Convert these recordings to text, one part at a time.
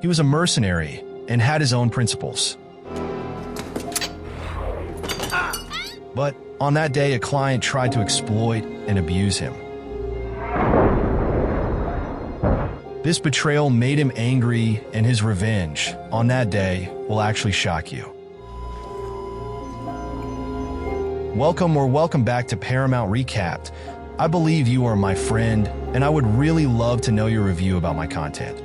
He was a mercenary and had his own principles. But on that day, a client tried to exploit and abuse him. This betrayal made him angry, and his revenge on that day will actually shock you. Welcome back to Paramount Recapped. I believe you are my friend, and I would really love to know your review about my content.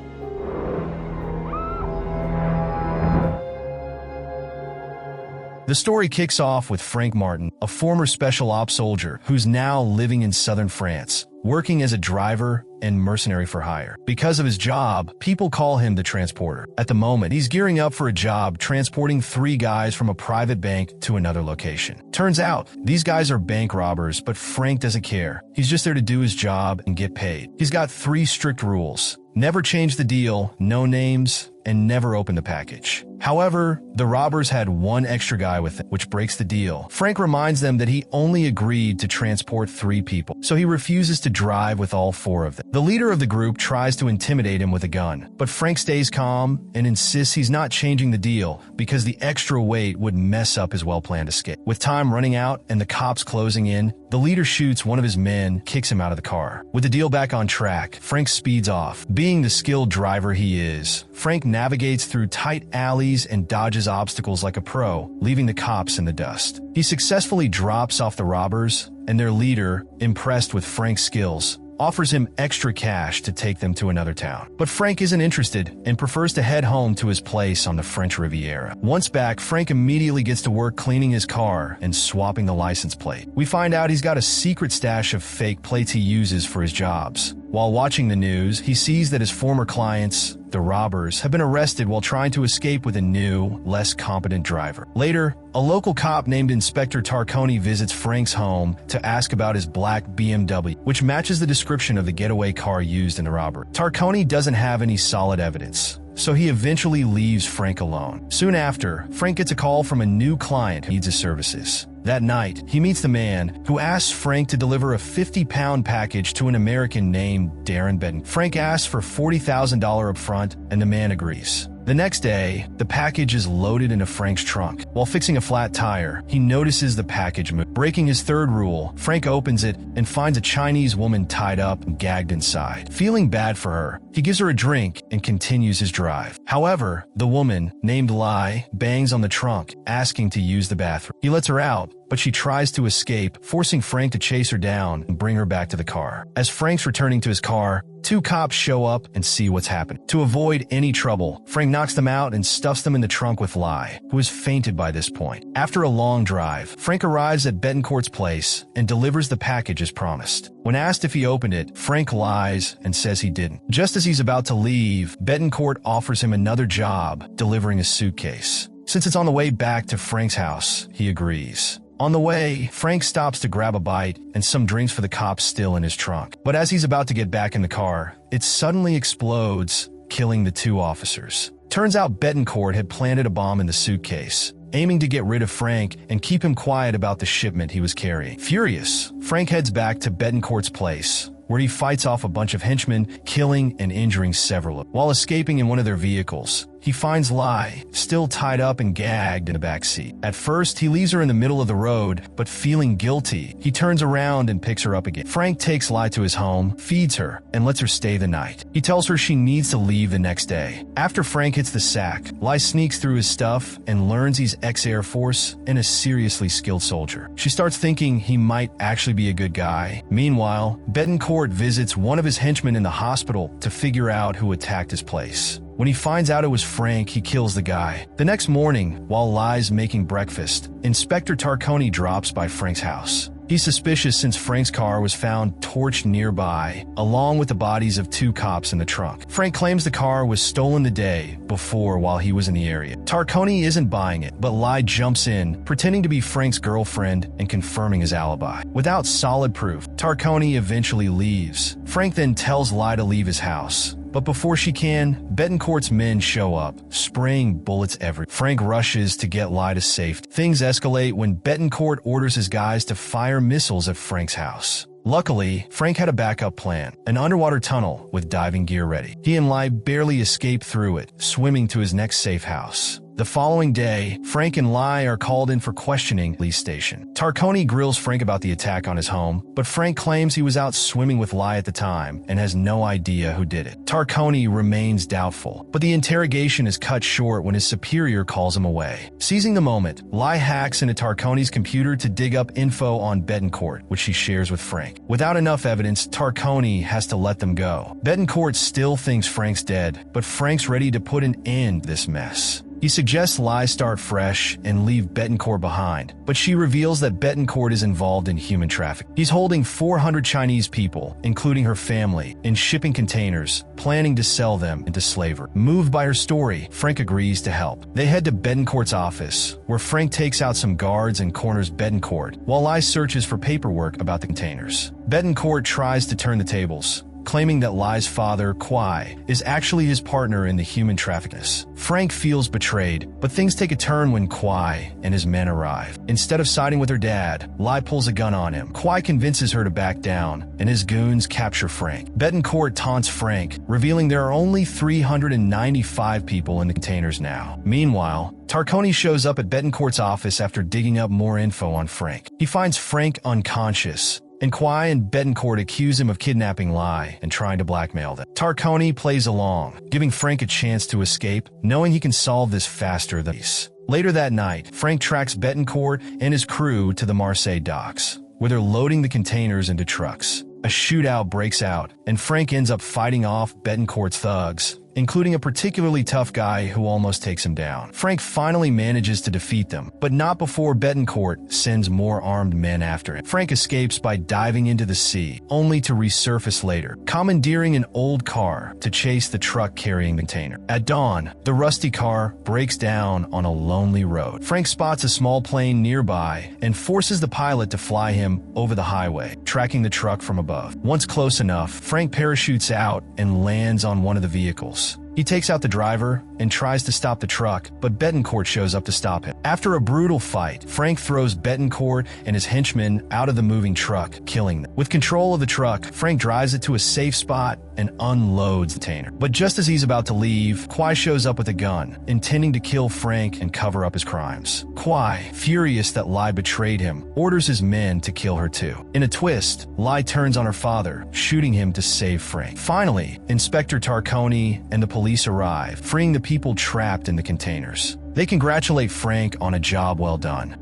The story kicks off with Frank Martin, a former special ops soldier who's now living in southern France, working as a driver and mercenary for hire. Because of his job, people call him the transporter. At the moment, he's gearing up for a job transporting 3 guys from a private bank to another location. Turns out, these guys are bank robbers, but Frank doesn't care. He's just there to do his job and get paid. He's got 3 strict rules: never change the deal, no names, and never open the package. However, the robbers had 1 extra guy with them, which breaks the deal. Frank reminds them that he only agreed to transport 3 people, so he refuses to drive with all 4 of them. The leader of the group tries to intimidate him with a gun, but Frank stays calm and insists he's not changing the deal because the extra weight would mess up his well-planned escape. With time running out and the cops closing in, the leader shoots one of his men, kicks him out of the car. With the deal back on track, Frank speeds off. Being the skilled driver he is, Frank navigates through tight alleys and dodges obstacles like a pro, leaving the cops in the dust. He successfully drops off the robbers, and their leader, impressed with Frank's skills, offers him extra cash to take them to another town. But Frank isn't interested and prefers to head home to his place on the French Riviera. Once back, Frank immediately gets to work cleaning his car and swapping the license plate. We find out he's got a secret stash of fake plates he uses for his jobs. While watching the news, he sees that his former clients, the robbers, have been arrested while trying to escape with a new, less competent driver. Later, a local cop named Inspector Tarconi visits Frank's home to ask about his black BMW, which matches the description of the getaway car used in the robbery. Tarconi doesn't have any solid evidence, so he eventually leaves Frank alone. Soon after, Frank gets a call from a new client who needs his services. That night, he meets the man who asks Frank to deliver a 50-pound package to an American named Darren Benton. Frank asks for $40,000 up front, and the man agrees. The next day, the package is loaded into Frank's trunk. While fixing a flat tire, he notices the package move. Breaking his 3rd rule, Frank opens it and finds a Chinese woman tied up and gagged inside. Feeling bad for her, he gives her a drink and continues his drive. However, the woman, named Lai, bangs on the trunk, asking to use the bathroom. He lets her out, but she tries to escape, forcing Frank to chase her down and bring her back to the car. As Frank's returning to his car, 2 cops show up and see what's happened. To avoid any trouble, Frank knocks them out and stuffs them in the trunk with Lai, who has fainted by this point. After a long drive, Frank arrives at Betancourt's place and delivers the package as promised. When asked if he opened it, Frank lies and says he didn't. Just as he's about to leave, Betancourt offers him another job, delivering a suitcase. Since it's on the way back to Frank's house, he agrees. On the way, Frank stops to grab a bite and some drinks for the cops still in his trunk. But as he's about to get back in the car, it suddenly explodes, killing the 2 officers. Turns out Betancourt had planted a bomb in the suitcase, aiming to get rid of Frank and keep him quiet about the shipment he was carrying. Furious, Frank heads back to Betancourt's place, where he fights off a bunch of henchmen, killing and injuring several of them. While escaping in one of their vehicles, he finds Lai, still tied up and gagged in the back seat. At first, he leaves her in the middle of the road, but feeling guilty, he turns around and picks her up again. Frank takes Lai to his home, feeds her, and lets her stay the night. He tells her she needs to leave the next day. After Frank hits the sack, Lai sneaks through his stuff and learns he's ex-Air Force and a seriously skilled soldier. She starts thinking he might actually be a good guy. Meanwhile, Betancourt visits one of his henchmen in the hospital to figure out who attacked his place. When he finds out it was Frank, he kills the guy. The next morning, while Lai's making breakfast, Inspector Tarconi drops by Frank's house. He's suspicious since Frank's car was found torched nearby, along with the bodies of 2 cops in the trunk. Frank claims the car was stolen the day before while he was in the area. Tarconi isn't buying it, but Lai jumps in, pretending to be Frank's girlfriend and confirming his alibi. Without solid proof, Tarconi eventually leaves. Frank then tells Lai to leave his house. But before she can, Betancourt's men show up, spraying bullets everywhere. Frank rushes to get Lai to safety. Things escalate when Betancourt orders his guys to fire missiles at Frank's house. Luckily, Frank had a backup plan, an underwater tunnel with diving gear ready. He and Lai barely escaped through it, swimming to his next safe house. The following day, Frank and Lai are called in for questioning at police station. Tarconi grills Frank about the attack on his home, but Frank claims he was out swimming with Lai at the time and has no idea who did it. Tarconi remains doubtful, but the interrogation is cut short when his superior calls him away. Seizing the moment, Lai hacks into Tarconi's computer to dig up info on Betancourt, which she shares with Frank. Without enough evidence, Tarconi has to let them go. Betancourt still thinks Frank's dead, but Frank's ready to put an end to this mess. He suggests Lai start fresh and leave Betancourt behind, but she reveals that Betancourt is involved in human trafficking. He's holding 400 Chinese people, including her family, in shipping containers, planning to sell them into slavery. Moved by her story, Frank agrees to help. They head to Betancourt's office, where Frank takes out some guards and corners Betancourt, while Lai searches for paperwork about the containers. Betancourt tries to turn the tables, claiming that Lai's father, Kwai, is actually his partner in the human trafficking. Frank feels betrayed, but things take a turn when Kwai and his men arrive. Instead of siding with her dad, Lai pulls a gun on him. Kwai convinces her to back down, and his goons capture Frank. Betancourt taunts Frank, revealing there are only 395 people in the containers now. Meanwhile, Tarconi shows up at Betancourt's office after digging up more info on Frank. He finds Frank unconscious, and Kwai and Betancourt accuse him of kidnapping Lai and trying to blackmail them. Tarconi plays along, giving Frank a chance to escape, knowing he can solve this faster than this. Later that night, Frank tracks Betancourt and his crew to the Marseille docks, where they're loading the containers into trucks. A shootout breaks out, and Frank ends up fighting off Betancourt's thugs, including a particularly tough guy who almost takes him down. Frank finally manages to defeat them, but not before Betancourt sends more armed men after him. Frank escapes by diving into the sea, only to resurface later, commandeering an old car to chase the truck carrying the container. At dawn, the rusty car breaks down on a lonely road. Frank spots a small plane nearby and forces the pilot to fly him over the highway, tracking the truck from above. Once close enough, Frank parachutes out and lands on one of the vehicles. He takes out the driver and tries to stop the truck, but Betancourt shows up to stop him. After a brutal fight, Frank throws Betancourt and his henchmen out of the moving truck, killing them. With control of the truck, Frank drives it to a safe spot and unloads the container. But just as he's about to leave, Kwai shows up with a gun, intending to kill Frank and cover up his crimes. Kwai, furious that Lai betrayed him, orders his men to kill her too. In a twist, Lai turns on her father, shooting him to save Frank. Finally, Inspector Tarconi and the police arrive, freeing the people trapped in the containers. They congratulate Frank on a job well done.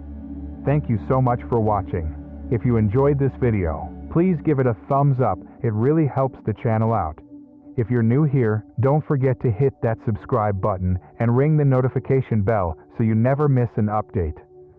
Thank you so much for watching. If you enjoyed this video, please give it a thumbs up. It really helps the channel out. If you're new here, don't forget to hit that subscribe button and ring the notification bell so you never miss an update.